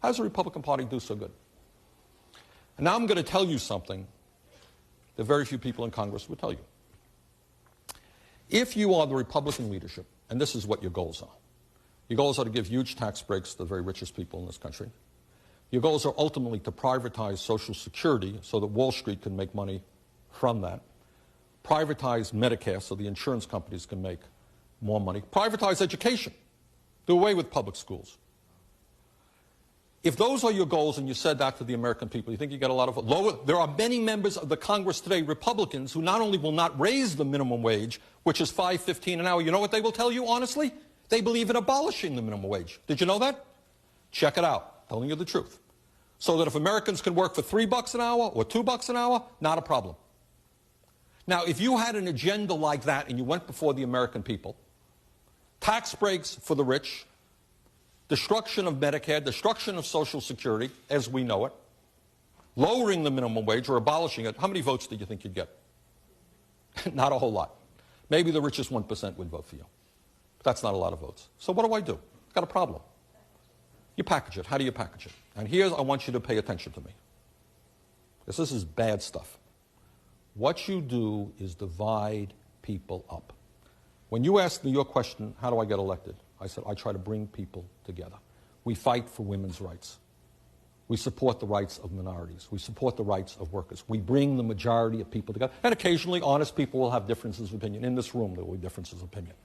How does the Republican Party do so good? And now I'm going to tell you something that very few people in Congress would tell you. If you are the Republican leadership, and this is what your goals are. Your goals are to give huge tax breaks to the very richest people in this country. Your goals are ultimately to privatize Social Security so that Wall Street can make money from that. Privatize Medicare so the insurance companies can make more money. Privatize education. Do away with public schools. If those are your goals and you said that to the American people, you think you get a lot of lower? There are many members of the Congress today, Republicans, who not only will not raise the minimum wage, which is $5.15 an hour, you know what they will tell you, honestly? They believe in abolishing the minimum wage. Did you know that? Check it out. Telling you the truth. So that if Americans can work for $3 an hour or $2 an hour, not a problem. Now, if you had an agenda like that and you went before the American people, tax breaks for the rich, destruction of Medicare, destruction of Social Security as we know it, lowering the minimum wage or abolishing it, how many votes did you think you'd get? Not a whole lot. Maybe the richest 1% would vote for you. But that's not a lot of votes. So what do? I've got a problem. You package it. How do you package it? And here's, I want you to pay attention to me. Because this is bad stuff. What you do is divide people up. When you asked me your question, how do I get elected? I said, I try to bring people together. We fight for women's rights. We support the rights of minorities. We support the rights of workers. We bring the majority of people together. And occasionally, honest people will have differences of opinion. In this room, there will be differences of opinion.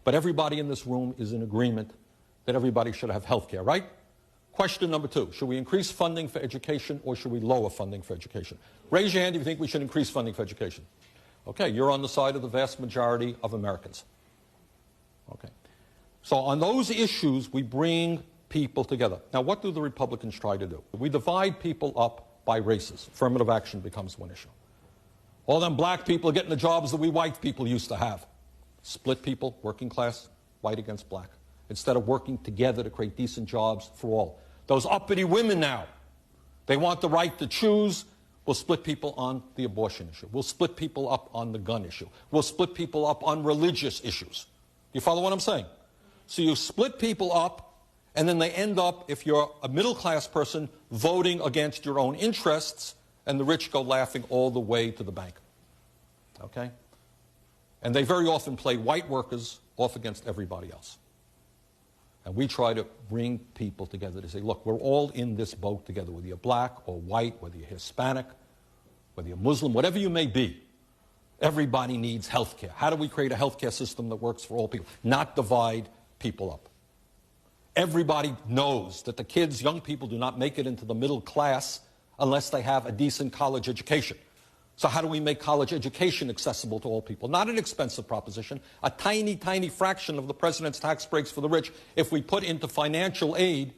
But everybody in this room is in agreement that everybody should have health care, right? Question number 2, should we increase funding for education or should we lower funding for education? Raise your hand if you think we should increase funding for education. Okay, you're on the side of the vast majority of Americans. Okay. So on those issues, we bring people together. Now, what do the Republicans try to do? We divide people up by races. Affirmative action becomes one issue. All them black people are getting the jobs that we white people used to have. Split people, working class, white against black, instead of working together to create decent jobs for all. Those uppity women now, they want the right to choose. We'll split people on the abortion issue. We'll split people up on the gun issue. We'll split people up on religious issues. You follow what I'm saying? So you split people up, and then they end up, if you're a middle-class person, voting against your own interests, and the rich go laughing all the way to the bank. Okay? And they very often play white workers off against everybody else. And we try to bring people together to say, look, we're all in this boat together, whether you're black or white, whether you're Hispanic, whether you're Muslim, whatever you may be. Everybody needs health care. How do we create a health care system that works for all people? Not divide people up. Everybody knows that the kids, young people, do not make it into the middle class unless they have a decent college education. So how do we make college education accessible to all people? Not an expensive proposition. A tiny, tiny fraction of the president's tax breaks for the rich, if we put into financial aid,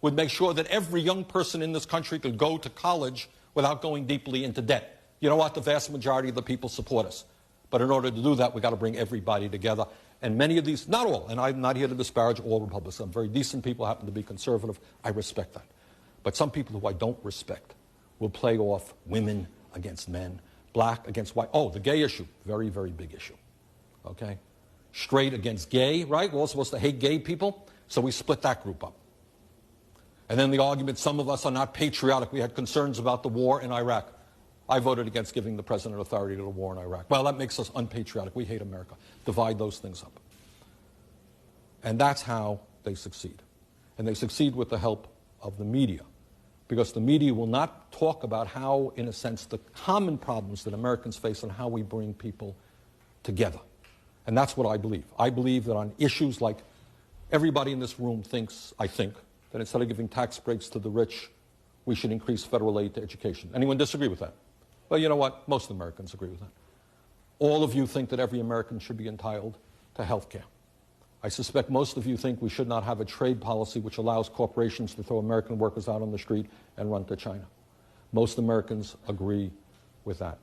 would make sure that every young person in this country could go to college without going deeply into debt. You know what? The vast majority of the people support us. But in order to do that, we've got to bring everybody together. And many of these, not all, and I'm not here to disparage all Republicans. Some very decent people happen to be conservative. I respect that. But some people who I don't respect will play off women against men, black against white. Oh, the gay issue, very, very big issue. Okay? Straight against gay, right? We're all supposed to hate gay people, so we split that group up. And then the argument, some of us are not patriotic. We had concerns about the war in Iraq. I voted against giving the president authority to the war in Iraq. Well, that makes us unpatriotic. We hate America. Divide those things up. And that's how they succeed. And they succeed with the help of the media. Because the media will not talk about how, in a sense, the common problems that Americans face and how we bring people together. And that's what I believe. I believe that on issues like everybody in this room thinks, I think, that instead of giving tax breaks to the rich, we should increase federal aid to education. Anyone disagree with that? Well, you know what? Most Americans agree with that. All of you think that every American should be entitled to health care. I suspect most of you think we should not have a trade policy which allows corporations to throw American workers out on the street and run to China. Most Americans agree with that.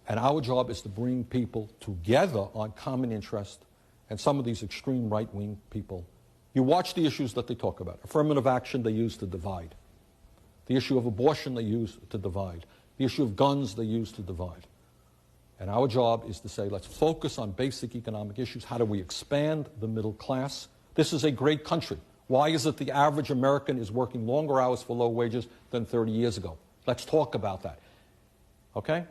And our job is to bring people together on common interest. And some of these extreme right-wing people, you watch the issues that they talk about. Affirmative action they use to divide. The issue of abortion they use to divide. The issue of guns they use to divide. And our job is to say, let's focus on basic economic issues. How do we expand the middle class? This is a great country. Why is it the average American is working longer hours for low wages than 30 years ago? Let's talk about that. Okay?